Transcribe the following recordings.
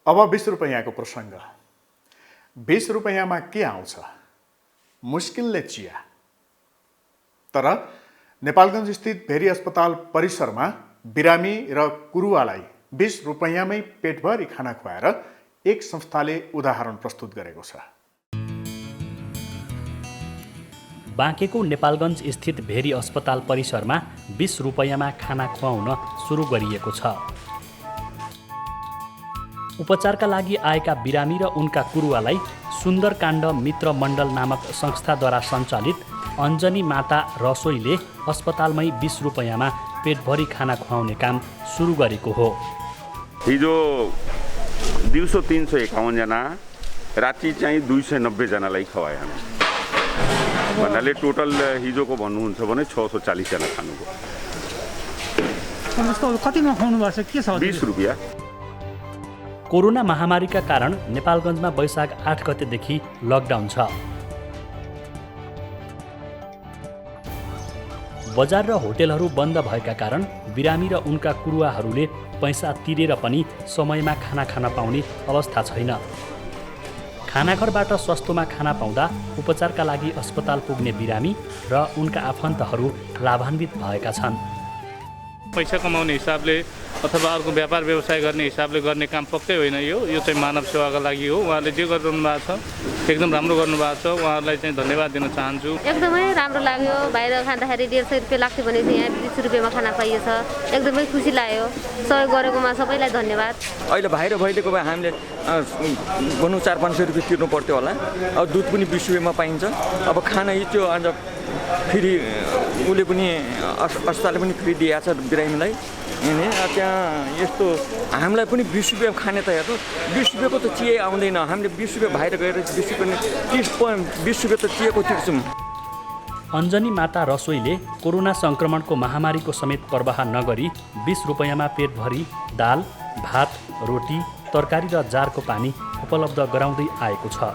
अब 20 रुपैयाँको प्रसङ्ग। 20 रुपैयाँमा के आउँछ? मुस्किलले चिया। तर नेपालगञ्ज स्थित भेरी अस्पताल परिसरमा बिरामी र कुरुवालाई 20 रुपैयाँमै पेटभरि खाना खुवाएर एक संस्थाले उदाहरण प्रस्तुत गरेको छ। बाँकेको नेपालगञ्ज स्थित भेरी अस्पताल परिसरमा 20 रुपैयाँमा खाना खुवाउन सुरु गरिएको छ। उपचारका लागि आएका बिरामी र उनका कुरुवालाई सुन्दरकाण्ड मित्र मण्डल नामक संस्थाद्वारा सञ्चालित अञ्जनी माता रसोईले अस्पतालमै 20 रुपैयाँमा पेटभरि खाना खुवाउने काम सुरु गरेको हो। हिजो दिउँसो 351 जना, राति चाहिँ 290 जनालाई खुवाए हामी। भन्नाले टोटल हिजोको भन्नुहुन्छ भने 640 जना खानुभयो। कतिमा खुवाउनु भएको छ? के छ? 20 रुपैयाँ। कोरोना महामारीका कारण नेपालगञ्जमा वैशाख 8 गतेदेखि लकडाउन छ। बजार र होटेलहरू बन्द भएका कारण बिरामी र उनका कुरुवाहरूले पैसा तिरेर पनि समयमा खाना खान पाउने अवस्था छैन। खानाघरबाट सस्तोमा खाना पाउँदा उपचारका लागि अस्पताल पुग्ने बिरामी र उनका आफन्तहरू लाभान्वित भएका छन्। पैसा कमाउने हिसाबले अथवा अर्को व्यापार व्यवसाय गर्ने हिसाबले गर्ने काम पक्कै होइन। यो चाहिँ मानव सेवाका लागि हो। उहाँले जे गरिरहनु भएको छ एकदम राम्रो गर्नुभएको छ। उहाँहरूलाई चाहिँ धन्यवाद दिन चाहन्छु। एकदमै राम्रो लाग्यो। बाहिर खाँदाखेरि 150 रुपियाँ लाग्थ्यो भने चाहिँ यहाँ 20 रुपियाँमा खाना पाइएछ। एकदमै खुसी लाग्यो। सहयोग गरेकोमा सबैलाई धन्यवाद। अहिले बाहिर भइदिएको भए हामीले भनौँ 400-500 रुपियाँ तिर्नु पर्थ्यो होला। अब दुध पनि 20 रुपियाँमा पाइन्छ। अब खाना त्यो अन्त फेरि उसले पनि अस्पतालले पनि फ्री दिएको छ बिरामीलाई। त्यहाँ यस्तो हामीलाई पनि 20 रुपियाँ खाने त हेर्नु, 20 रुपियाँको त चिया आउँदैन। हामीले 20 रुपियाँ बाहिर गएर 20 रुपियाँ त चियाको तिर्छौँ। अञ्जनी माता रसोईले कोरोना सङ्क्रमणको महामारीको समेत पर्वाह नगरी 20 रुपैयाँमा पेटभरि दाल, भात, रोटी, तरकारी र जारको पानी उपलब्ध गराउँदै आएको छ।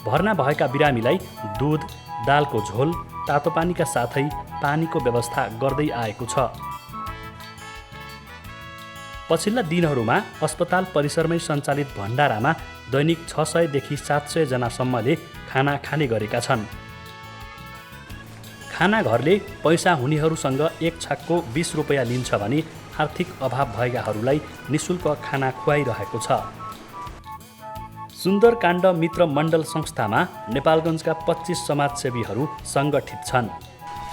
भर्ना भएका बिरामीलाई दुध, दालको झोल, तातो पानीका साथै पानीको व्यवस्था गर्दै आएको छ। पछिल्ला दिनहरूमा अस्पताल परिसरमै सञ्चालित भण्डारामा दैनिक 600 देखि 700 जनासम्मले खाना खाने गरेका छन्। खानाघरले पैसा हुनेहरूसँग एक छाकको 20 रुपैयाँ लिन्छ भने आर्थिक अभाव भएकाहरूलाई निःशुल्क खाना खुवाइरहेको छ। सुन्दरकाण्ड मित्र मण्डल संस्थामा नेपालगञ्जका 25 समाजसेवीहरू सङ्गठित छन्।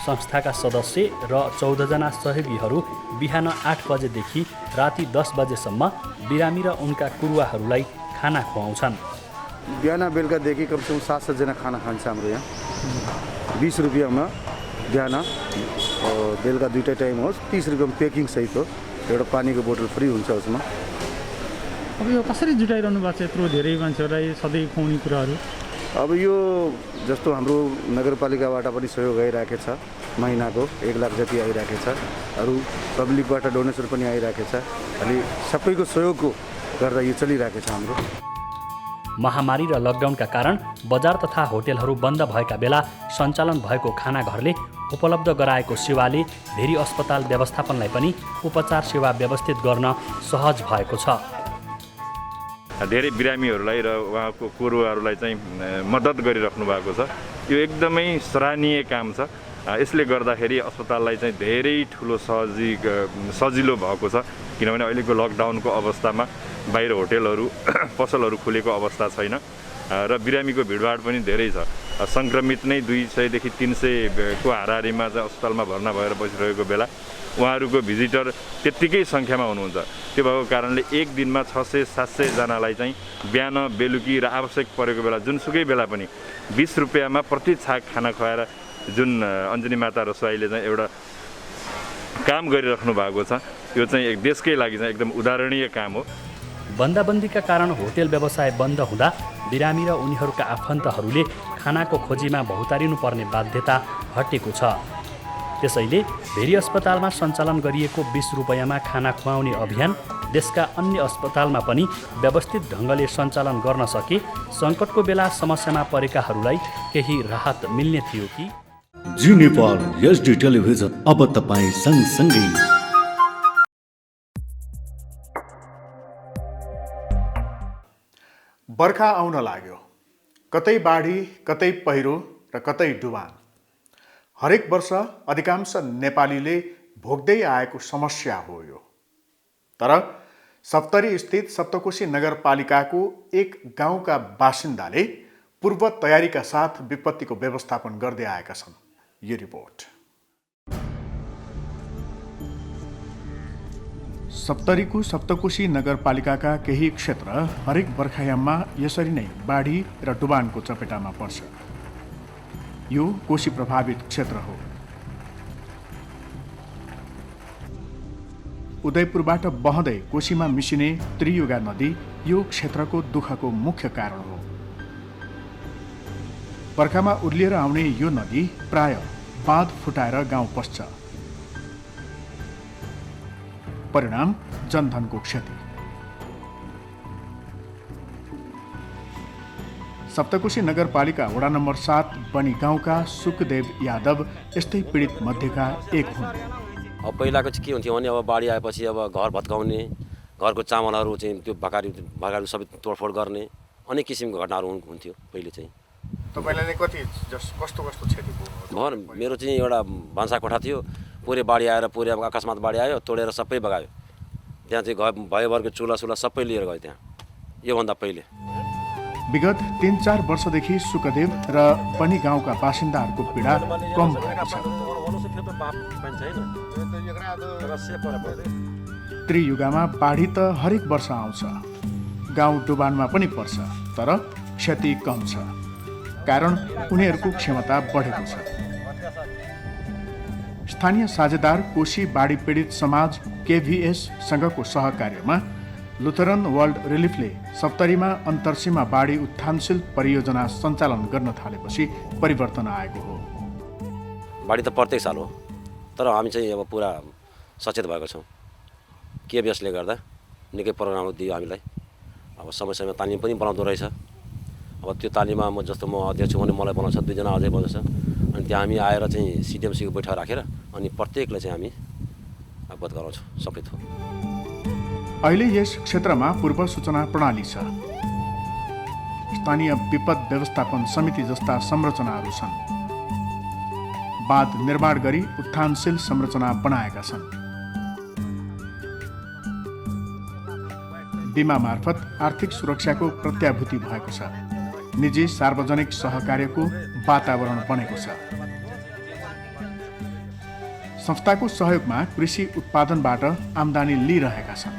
संस्थाका सदस्य र 14 जना सहयोगीहरू बिहान 8 बजेदेखि राति 10 बजेसम्म बिरामी र उनका कुरुवाहरूलाई खाना खुवाउँछन्। बिहान बेलुकादेखि कमसेकम 700 जना खाना खान्छ हाम्रो यहाँ। 20 रुपियाँमा बिहान बेलुका दुईटै टाइम होस्। 30 रुपियाँमा पेकिङ सहित हो। एउटा पानीको बोतल फ्री हुन्छ उसमा। अब यो कसरी जुटाइरहनु भएको छ यत्रो धेरै मान्छेहरूलाई सधैँ खुवाउने कुराहरू? अब यो जस्तो हाम्रो नगरपालिकाबाट पनि सहयोग आइरहेको छ। महिनाको 1 लाख जति आइरहेको छ। अरू पब्लिकबाट डोनेसन पनि आइरहेको छ। अनि सबैको सहयोगको गर्दा यो चलिरहेको छ हाम्रो। महामारी र लकडाउनका कारण बजार तथा होटेलहरू बन्द भएका बेला सञ्चालन भएको खानाघरले उपलब्ध गराएको सेवाले भेरी अस्पताल व्यवस्थापनलाई पनि उपचार सेवा व्यवस्थित गर्न सहज भएको छ। धेरै बिरामीहरूलाई र उहाँको कुरुवाहरूलाई चाहिँ मद्दत गरिराख्नु भएको छ। यो एकदमै सराहनीय काम छ। यसले गर्दाखेरि अस्पताललाई चाहिँ धेरै ठुलो सजिलो भएको छ। किनभने अहिलेको लकडाउनको अवस्थामा बाहिर होटेलहरू पसलहरू खुलेको अवस्था छैन र बिरामीको भिडभाड पनि धेरै छ। सङ्क्रमित नै 200 देखि 300 को हाराहारीमा चाहिँ अस्पतालमा भर्ना भएर बसिरहेको बेला उहाँहरूको भिजिटर त्यत्तिकै सङ्ख्यामा हुनुहुन्छ। त्यो भएको कारणले एक दिनमा 600-700 जनालाई चाहिँ बिहान बेलुकी र आवश्यक परेको बेला जुनसुकै बेला पनि 20 रुपियाँमा प्रति छाक खाना खुवाएर जुन अञ्जनी माता रसोईले चाहिँ एउटा काम गरिराख्नु भएको छ, यो चाहिँ एक देशकै लागि चाहिँ एकदम उदाहरणीय काम हो। बन्दाबन्दीका कारण होटेल व्यवसाय बन्द हुँदा बिरामी र उनीहरूका आफन्तहरूले खानाको खोजीमा भौतारिनु पर्ने बाध्यता हटेको छ। त्यसैले भेरी अस्पतालमा सञ्चालन गरिएको 20 रुपैयाँमा खाना खुवाउने अभियान देशका अन्य अस्पतालमा पनि व्यवस्थित ढङ्गले सञ्चालन गर्न सके सङ्कटको बेला समस्यामा परेकाहरूलाई केही राहत मिल्ने थियो कि? जी नेपाल एचडी टेलिभिजन अब तपाईँ सँगसँगै बर्खा आउन लाग्यो। कतै बाढी, कतै पहिरो र कतै डुबान। हरेक वर्ष अधिकांश नेपालीले भोग्दै आएको समस्या हो यो। तर सप्तरी स्थित सप्तकोशी नगरपालिकाको एक गाउँका बासिन्दाले पूर्व तयारीका साथ विपत्तिको व्यवस्थापन गर्दै आएका छन्। यो रिपोर्ट। सप्तरीको सप्तकोशी नगरपालिकाका केही क्षेत्र हरेक बर्खायाममा यसरी नै बाढी र डुबानको चपेटामा पर्छ। यो कोशी प्रभावित क्षेत्र हो। उदयपुरबाट बहँदै कोशीमा मिसिने त्रियुगा नदी यो क्षेत्रको दुःखको मुख्य कारण हो। बर्खामा उर्लिएर आउने यो नदी प्राय बाँध फुटाएर गाउँ पस्छ। परिणाम जनधनको क्षति। सप्तकोशी नगरपालिका वडा नम्बर 7 बनी गाउँका सुखदेव यादव यस्तै पीडित मध्येका एक हुन्। अब पहिलाको चाहिँ के हुन्थ्यो भने अब बाढी आएपछि अब घर भत्काउने, घरको चामलहरू चाहिँ त्यो भगारी सबै तोडफोड गर्ने अनेक किसिमको घटनाहरू हुन्थ्यो पहिले चाहिँ। तपाईँलाई नै कस्तो क्षति भयो? मेरो चाहिँ एउटा भान्सा कोठा थियो, पुरै बाढी आएर पुरै अब अकस्मात बाढी आयो, तोडेर सबै बगायो। त्यहाँ चाहिँ भयोभरको चुला सबै लिएर गयो त्यहाँ, योभन्दा पहिले। विगत 3-4 वर्षदेखि सुखदेव र बनी गाउँका बासिन्दाहरूको पीडा कम भएको छ। त्रियुगामा बाढी त हरेक वर्ष आउँछ, गाउँ डुबानमा पनि पर्छ, तर क्षति कम छ, कारण उनीहरूको क्षमता बढेको छ। स्थानीय साझेदार कोशी बाढी पीडित समाज KVS-सँगको सहकार्यमा लुथरन वर्ल्ड रिलिफले सप्तरीमा अन्तर्सीमा बाढी उत्थानशील परियोजना सञ्चालन गर्न थालेपछि परिवर्तन आएको हो। बाढी त प्रत्येक साल हो, तर हामी चाहिँ अब पुरा सचेत भएको छौँ। KVS-ले गर्दा निकै प्रोग्रामहरू दियो हामीलाई। अब समय समयमा तालिम पनि बनाउँदो रहेछ। अब त्यो तालिममा जस्तो म अध्यक्ष हुने मलाई बनाउँछ, 2 जना अझै बनाउँछ। अनि त्यहाँ हामी आएर चाहिँ CDMC को बैठक राखेर अनि प्रत्येकलाई चाहिँ हामी अवगत गराउँछौँ सबै थोक। अहिले यस क्षेत्रमा पूर्व सूचना प्रणाली छ, स्थानीय विपद व्यवस्थापन समिति जस्ता संरचनाहरू छन्। बाँध निर्माण गरी उत्थानशील संरचना बनाएका छन्। बिमा मार्फत आर्थिक सुरक्षाको प्रत्याभूति भएको छ। निजी सार्वजनिक सहकार्यको वातावरण बनेको छ। संस्थाको सहयोगमा कृषि उत्पादनबाट आम्दानी लिइरहेका छन्।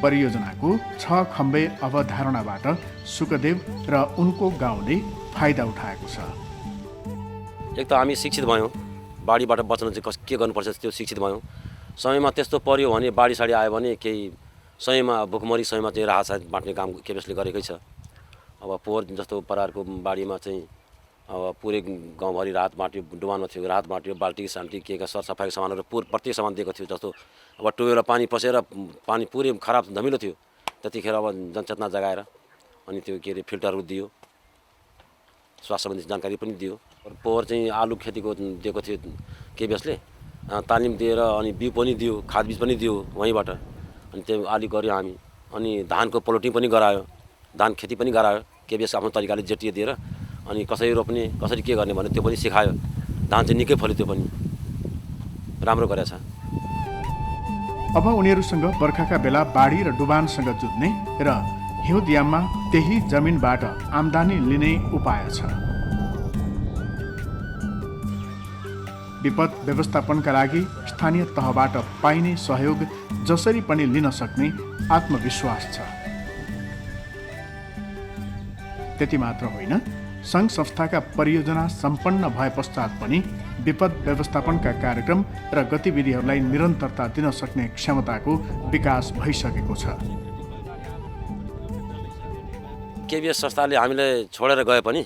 परियोजनाको 6 खम्बे अवधारणाबाट सुखदेव र उनको गाउँले फाइदा उठाएको छ। एक त हामी शिक्षित भयौँ, बाढीबाट बच्न चाहिँ के गर्नुपर्छ त्यो शिक्षित भयौँ। समयमा त्यस्तो पर्यो भने बाढी आयो भने केही समयमा भुकमरी समयमा चाहिँ राहत बाँड्ने काम KVS-ले गरेकै छ। अब पोहोर जस्तो प्रकारको बाढीमा चाहिँ अब पुरै गाउँभरि राहत बाँट्यो, डुबानमा थियो राहत बाँट्यो, बाल्टी साल्टी के सरसफाइको सामानहरू प्रत्येक सामान दिएको थियो। जस्तो अब टुवेलमा पानी पसेर पानी पुरै खराब धमिलो थियो, त्यतिखेर अब जनचेतना जगाएर अनि त्यो के अरे फिल्टरहरू दियो, स्वास्थ्य सम्बन्धी जानकारी पनि दियो। पोहोर चाहिँ आलु खेतीको दिएको थियो KVS-ले, तालिम दिएर अनि बिउ पनि दियो, खाद बीज पनि दियो वहीँबाट। अनि त्यो आलु गऱ्यो हामी। अनि धानको प्लोटिङ पनि गरायो, धान खेती पनि गरायो KVS आफ्नो तरिकाले जेटिए दिएर। अनि कसरी रोप्ने, कसरी के गर्ने भने त्यो पनि सिकायो। धान चाहिँ निकै फल्यो, त्यो पनि राम्रो गरेछ। अब उनीहरूसँग बर्खाका बेला बाढी र डुबानसँग जुझ्ने र हिउँदयाममा त्यही जमिनबाट आम्दानी लिने उपाय छ। विपद व्यवस्थापनका लागि स्थानीय तहबाट पाइने सहयोग जसरी पनि लिन सक्ने आत्मविश्वास छ। त्यति मात्र होइन, सङ्घ संस्थाका परियोजना सम्पन्न भए पश्चात पनि विपद व्यवस्थापनका कार्यक्रम र गतिविधिहरूलाई निरन्तरता दिन सक्ने क्षमताको विकास भइसकेको छ। KVS संस्थाले हामीलाई छोडेर गए पनि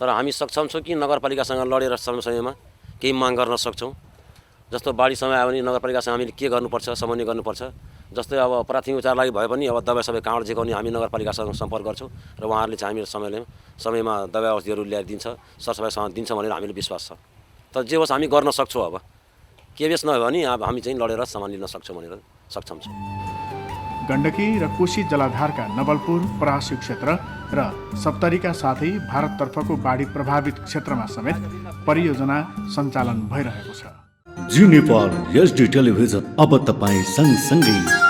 तर हामी सक्षम छौँ कि नगरपालिकासँग लडेर समयमा केही माग गर्न सक्छौँ। जस्तो बाढी समय आयो भने नगरपालिकासँग हामीले के गर्नुपर्छ, समन्वय गर्नुपर्छ। जस्तै अब प्राथमिक उपचार लागि भए पनि अब दबाई सबै कहाँबाट झिकाउने हामी नगरपालिकासँग सम्पर्क गर्छौँ र उहाँहरूले चाहिँ हामीले समयमा दबाई औषधिहरू ल्याएर दिन्छ, सरसफाइ सामान दिन्छ भनेर हामीले विश्वास छ। तर जे होस् हामी गर्न सक्छौँ। अब KVS नभए भने अब हामी चाहिँ लडेर सामान लिन सक्छौँ भनेर सक्षम छौँ। गण्डकी र कोशी जलाधारका नवलपुर, परासी क्षेत्र र सप्तरीका साथै भारततर्फको बाढी प्रभावित क्षेत्रमा समेत परियोजना सञ्चालन भइरहेको छ। जी नेपाल एचडी टेलिभिजन अब तपाईँ सँगसँगै